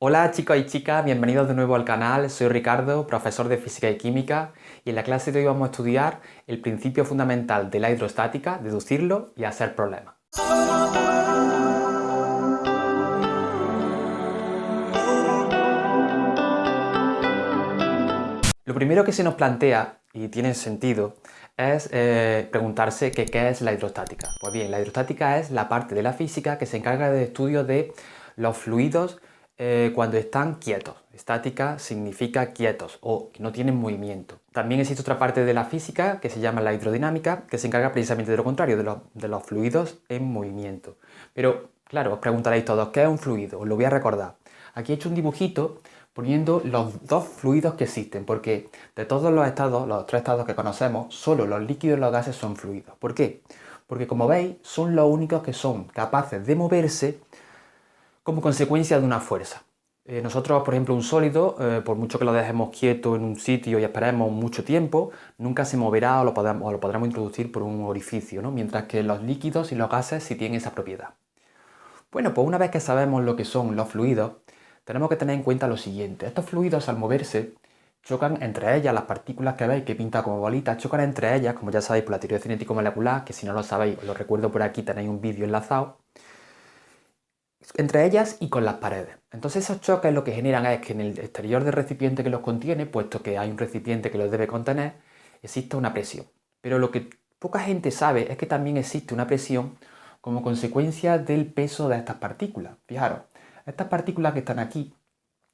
Hola chicos y chicas, bienvenidos de nuevo al canal. Soy Ricardo, profesor de Física y Química, y en la clase de hoy vamos a estudiar el principio fundamental de la hidrostática, deducirlo y hacer problemas. Lo primero que se nos plantea, y tiene sentido, es preguntarse que qué es la hidrostática. Pues bien, la hidrostática es la parte de la física que se encarga del estudio de los fluidos cuando están quietos. Estática significa quietos o que no tienen movimiento. También existe otra parte de la física que se llama la hidrodinámica, que se encarga precisamente de lo contrario, de los fluidos en movimiento. Pero claro, os preguntaréis todos, ¿qué es un fluido? Os lo voy a recordar. Aquí he hecho un dibujito poniendo los dos fluidos que existen, porque de todos los estados, los tres estados que conocemos, solo los líquidos y los gases son fluidos. ¿Por qué? Porque como veis, son los únicos que son capaces de moverse como consecuencia de una fuerza. Nosotros, por ejemplo, un sólido, por mucho que lo dejemos quieto en un sitio y esperemos mucho tiempo, nunca se moverá o lo podremos introducir por un orificio, ¿no? Mientras que los líquidos y los gases sí tienen esa propiedad. Bueno, pues una vez que sabemos lo que son los fluidos, tenemos que tener en cuenta lo siguiente. Estos fluidos, al moverse, chocan entre ellas, las partículas que veis que pinta como bolitas, chocan entre ellas, como ya sabéis por la teoría cinético-molecular, que si no lo sabéis, os lo recuerdo por aquí, tenéis un vídeo enlazado, entre ellas y con las paredes. Entonces esos choques lo que generan es que en el exterior del recipiente que los contiene, puesto que hay un recipiente que los debe contener, existe una presión. Pero lo que poca gente sabe es que también existe una presión como consecuencia del peso de estas partículas. Fijaros, estas partículas que están aquí,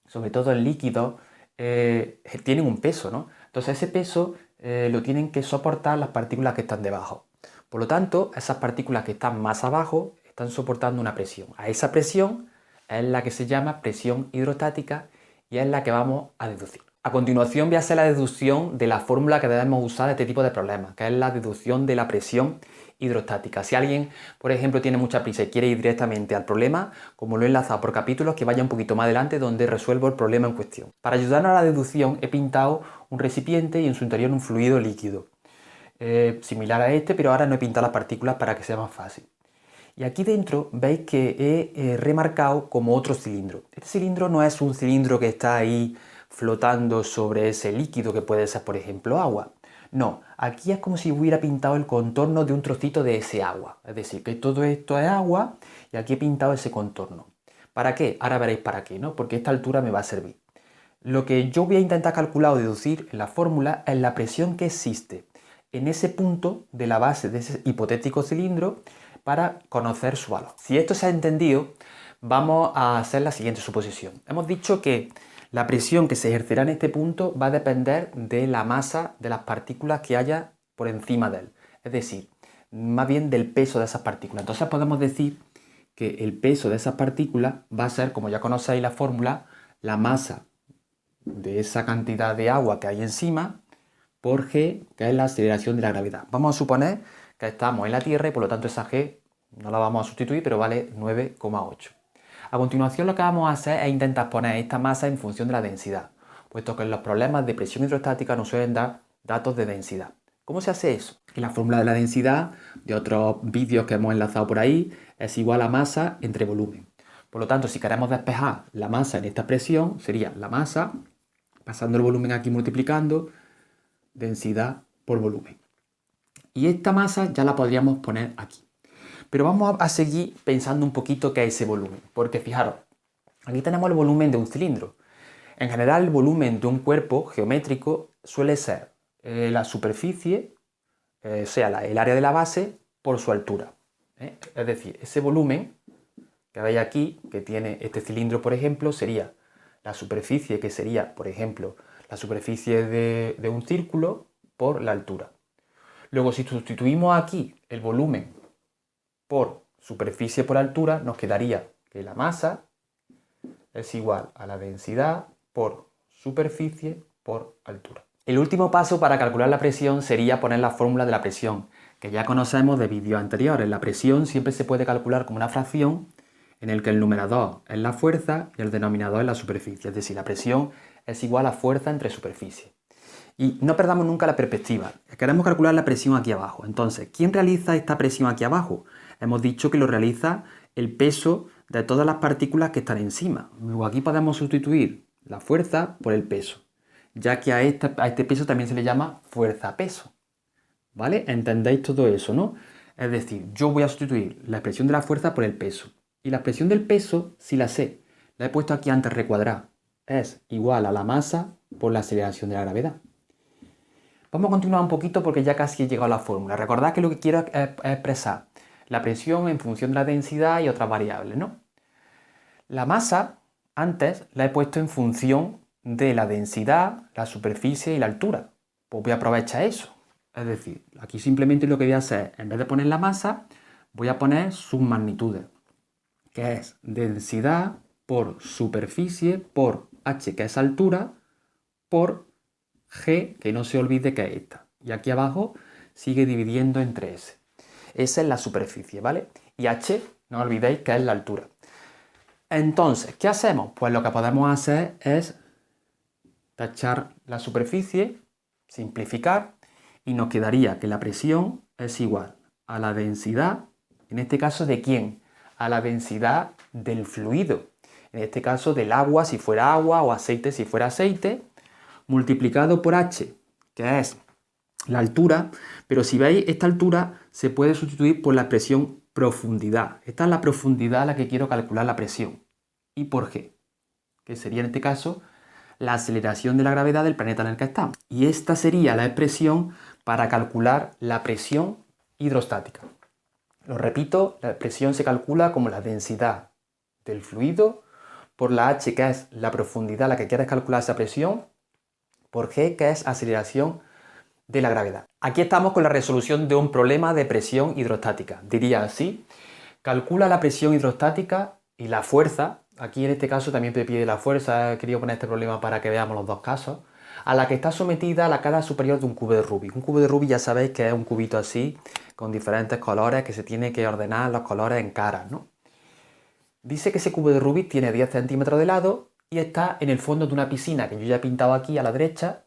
sobre todo en líquidos, tienen un peso, ¿no? Entonces ese peso lo tienen que soportar las partículas que están debajo. Por lo tanto, esas partículas que están más abajo están soportando una presión. A esa presión es la que se llama presión hidrostática y es la que vamos a deducir. A continuación voy a hacer la deducción de la fórmula que debemos usar en este tipo de problemas, que es la deducción de la presión hidrostática. Si alguien, por ejemplo, tiene mucha prisa y quiere ir directamente al problema, como lo he enlazado por capítulos, que vaya un poquito más adelante donde resuelvo el problema en cuestión. Para ayudarnos a la deducción he pintado un recipiente y en su interior un fluido líquido. Similar a este, pero ahora no he pintado las partículas para que sea más fácil. Y aquí dentro veis que he remarcado como otro cilindro. Este cilindro no es un cilindro que está ahí flotando sobre ese líquido que puede ser, por ejemplo, agua. No, aquí es como si hubiera pintado el contorno de un trocito de ese agua. Es decir, que todo esto es agua y aquí he pintado ese contorno. ¿Para qué? Ahora veréis para qué, ¿no? Porque esta altura me va a servir. Lo que yo voy a intentar calcular o deducir en la fórmula es la presión que existe en ese punto de la base de ese hipotético cilindro para conocer su valor. Si esto se ha entendido, vamos a hacer la siguiente suposición. Hemos dicho que la presión que se ejercerá en este punto va a depender de la masa de las partículas que haya por encima de él. Es decir, más bien del peso de esas partículas. Entonces podemos decir que el peso de esas partículas va a ser, como ya conocéis la fórmula, la masa de esa cantidad de agua que hay encima por g, que es la aceleración de la gravedad. Vamos a suponer que estamos en la Tierra y por lo tanto esa g no la vamos a sustituir, pero vale 9,8. A continuación lo que vamos a hacer es intentar poner esta masa en función de la densidad, puesto que en los problemas de presión hidrostática nos suelen dar datos de densidad. ¿Cómo se hace eso? Que la fórmula de la densidad de otros vídeos que hemos enlazado por ahí es igual a masa entre volumen. Por lo tanto, si queremos despejar la masa en esta presión, sería la masa, pasando el volumen aquí multiplicando, densidad por volumen. Y esta masa ya la podríamos poner aquí. Pero vamos a seguir pensando un poquito qué es ese volumen. Porque fijaros, aquí tenemos el volumen de un cilindro. En general, el volumen de un cuerpo geométrico suele ser la superficie, o sea, el área de la base, por su altura. Es decir, ese volumen que veis aquí, que tiene este cilindro, por ejemplo, sería la superficie, que sería, por ejemplo, la superficie de un círculo por la altura. Luego, si sustituimos aquí el volumen por superficie por altura, nos quedaría que la masa es igual a la densidad por superficie por altura. El último paso para calcular la presión sería poner la fórmula de la presión, que ya conocemos de vídeos anteriores. La presión siempre se puede calcular como una fracción en el que el numerador es la fuerza y el denominador es la superficie. Es decir, la presión es igual a fuerza entre superficie. Y no perdamos nunca la perspectiva. Queremos calcular la presión aquí abajo. Entonces, ¿quién realiza esta presión aquí abajo? Hemos dicho que lo realiza el peso de todas las partículas que están encima. Luego aquí podemos sustituir la fuerza por el peso, ya que a este peso también se le llama fuerza-peso. ¿Vale? ¿Entendéis todo eso, no? Es decir, yo voy a sustituir la expresión de la fuerza por el peso. Y la expresión del peso, si la sé, la he puesto aquí antes recuadrada. Es igual a la masa por la aceleración de la gravedad. Vamos a continuar un poquito porque ya casi he llegado a la fórmula. Recordad que lo que quiero es expresar la presión en función de la densidad y otras variables, ¿no? La masa, antes, la he puesto en función de la densidad, la superficie y la altura. Pues voy a aprovechar eso. Es decir, aquí simplemente lo que voy a hacer, en vez de poner la masa, voy a poner sus magnitudes, que es densidad por superficie por h, que es altura, por g, que no se olvide que es esta. Y aquí abajo sigue dividiendo entre s. Esa es la superficie, ¿vale? Y h, no olvidéis que es la altura. Entonces, ¿qué hacemos? Pues lo que podemos hacer es tachar la superficie, simplificar, y nos quedaría que la presión es igual a la densidad, en este caso, ¿de quién? A la densidad del fluido. En este caso, del agua si fuera agua o aceite si fuera aceite, multiplicado por h, que es la altura, pero si veis, esta altura se puede sustituir por la expresión profundidad. Esta es la profundidad a la que quiero calcular la presión. ¿Y por qué? Que sería en este caso la aceleración de la gravedad del planeta en el que estamos. Y esta sería la expresión para calcular la presión hidrostática. Lo repito, la presión se calcula como la densidad del fluido por la h, que es la profundidad a la que quieres calcular esa presión, por g, que es aceleración de la gravedad. Aquí estamos con la resolución de un problema de presión hidrostática. Diría así: calcula la presión hidrostática y la fuerza. Aquí en este caso también te pide la fuerza, he querido poner este problema para que veamos los dos casos, a la que está sometida la cara superior de un cubo de Rubik. Un cubo de Rubik ya sabéis que es un cubito así, con diferentes colores, que se tiene que ordenar los colores en caras, ¿no? Dice que ese cubo de Rubik tiene 10 centímetros de lado y está en el fondo de una piscina, que yo ya he pintado aquí a la derecha,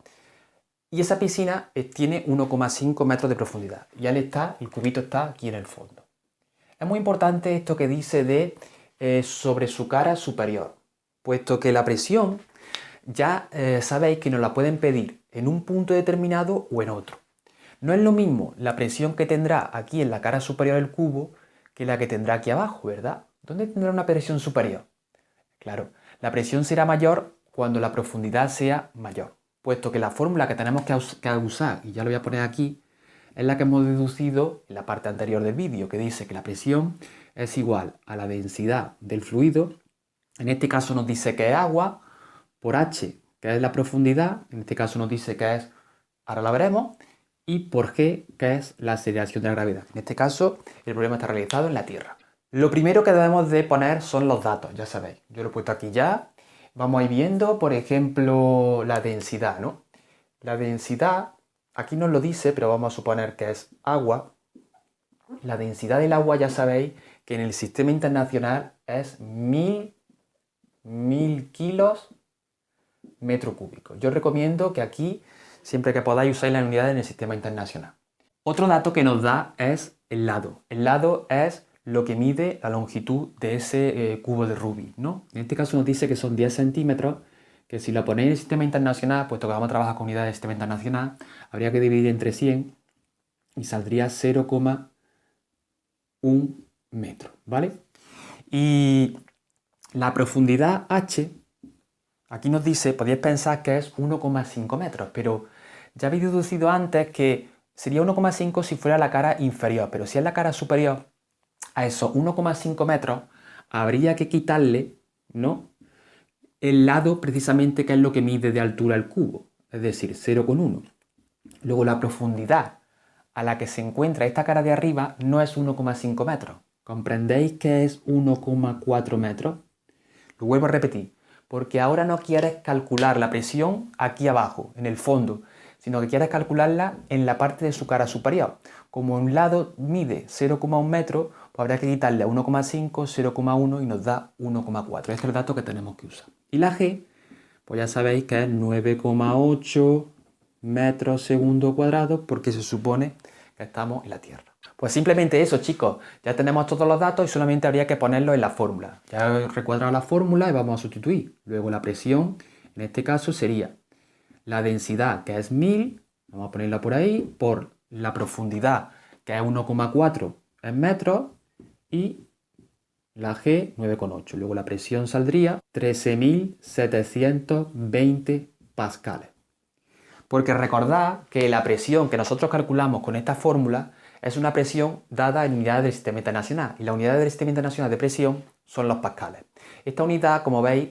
y esa piscina tiene 1,5 metros de profundidad. Y el cubito está aquí en el fondo. Es muy importante esto que dice de sobre su cara superior, puesto que la presión ya sabéis que nos la pueden pedir en un punto determinado o en otro. No es lo mismo la presión que tendrá aquí en la cara superior del cubo que la que tendrá aquí abajo, ¿verdad? ¿Dónde tendrá una presión superior? Claro, la presión será mayor cuando la profundidad sea mayor, puesto que la fórmula que tenemos que usar, y ya lo voy a poner aquí, es la que hemos deducido en la parte anterior del vídeo, que dice que la presión es igual a la densidad del fluido. En este caso nos dice que es agua, por h, que es la profundidad, en este caso nos dice que es, ahora la veremos, y por g, que es la aceleración de la gravedad. En este caso, el problema está realizado en la Tierra. Lo primero que debemos de poner son los datos, ya sabéis. Yo lo he puesto aquí ya. Vamos a ir viendo, por ejemplo, la densidad, ¿no? La densidad, aquí nos lo dice, pero vamos a suponer que es agua. La densidad del agua ya sabéis que en el sistema internacional es 1000 kilos metro cúbico. Yo recomiendo que aquí, siempre que podáis, usáis las unidades en el sistema internacional. Otro dato que nos da es el lado. El lado es lo que mide la longitud de ese cubo de Rubik, ¿no? En este caso nos dice que son 10 centímetros, que si lo ponéis en el sistema internacional, puesto que vamos a trabajar con unidades del sistema internacional, habría que dividir entre 100 y saldría 0,1 metro, ¿vale? Y la profundidad h, aquí nos dice, podéis pensar que es 1,5 metros, pero ya habéis deducido antes que sería 1,5 si fuera la cara inferior, pero si es la cara superior, a esos 1,5 metros habría que quitarle, ¿no?, el lado precisamente, que es lo que mide de altura el cubo, es decir, 0,1. Luego la profundidad a la que se encuentra esta cara de arriba no es 1,5 metros. ¿Comprendéis que es 1,4 metros? Lo vuelvo a repetir, porque ahora no quieres calcular la presión aquí abajo, en el fondo, sino que quieres calcularla en la parte de su cara superior. Como un lado mide 0,1 metro, pues habrá que quitarle a 1,5, 0,1 y nos da 1,4. Este es el dato que tenemos que usar. Y la G, pues ya sabéis que es 9,8 metros segundo cuadrado, porque se supone que estamos en la Tierra. Pues simplemente eso, chicos. Ya tenemos todos los datos y solamente habría que ponerlos en la fórmula. Ya he recuadrado la fórmula y vamos a sustituir. Luego la presión, en este caso, sería la densidad, que es 1000, vamos a ponerla por ahí, por la profundidad, que es 1,4 en metros, y la G, 9,8. Luego la presión saldría 13.720 pascales. Porque recordad que la presión que nosotros calculamos con esta fórmula es una presión dada en unidades del Sistema Internacional. Y la unidad del Sistema Internacional de presión son los pascales. Esta unidad, como veis,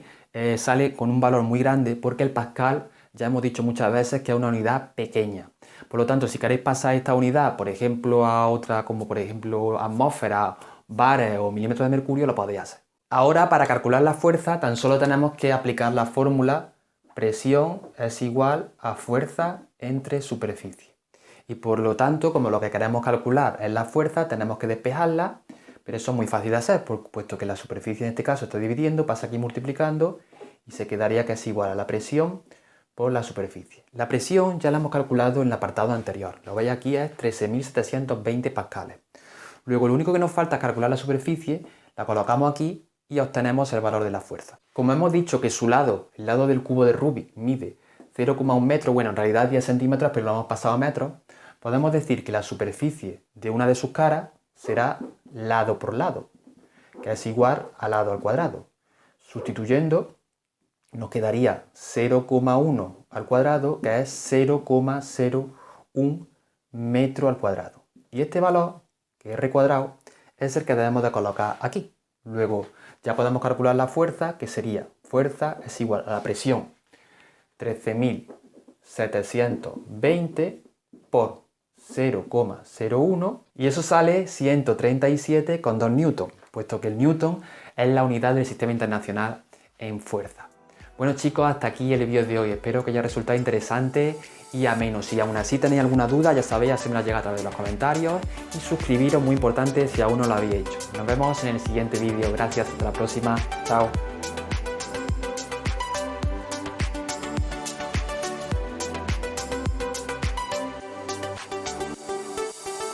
sale con un valor muy grande porque el pascal, ya hemos dicho muchas veces, que es una unidad pequeña. Por lo tanto, si queréis pasar esta unidad, por ejemplo, a otra, como por ejemplo atmósfera, bares o milímetros de mercurio, lo podéis hacer. Ahora, para calcular la fuerza, tan solo tenemos que aplicar la fórmula presión es igual a fuerza entre superficie. Y por lo tanto, como lo que queremos calcular es la fuerza, tenemos que despejarla, pero eso es muy fácil de hacer, puesto que la superficie en este caso está dividiendo, pasa aquí multiplicando y se quedaría que es igual a la presión por la superficie. La presión ya la hemos calculado en el apartado anterior, lo veis aquí es 13.720 pascales. Luego lo único que nos falta es calcular la superficie, la colocamos aquí y obtenemos el valor de la fuerza. Como hemos dicho que su lado, el lado del cubo de Rubik, mide 0,1 metro, bueno, en realidad 10 centímetros, pero lo hemos pasado a metros, podemos decir que la superficie de una de sus caras será lado por lado, que es igual a lado al cuadrado. Sustituyendo, nos quedaría 0,1 al cuadrado, que es 0,01 metro al cuadrado. Y este valor, que es R cuadrado, es el que debemos de colocar aquí. Luego ya podemos calcular la fuerza, que sería fuerza es igual a la presión 13.720 por 0,01 y eso sale 137,2 newton, puesto que el newton es la unidad del Sistema Internacional en fuerza. Bueno chicos, hasta aquí el vídeo de hoy, espero que haya resultado interesante y ameno. Si aún así tenéis alguna duda, ya sabéis, hacérmela llegar a través de los comentarios y suscribiros, muy importante si aún no lo habéis hecho. Nos vemos en el siguiente vídeo, gracias, hasta la próxima, chao.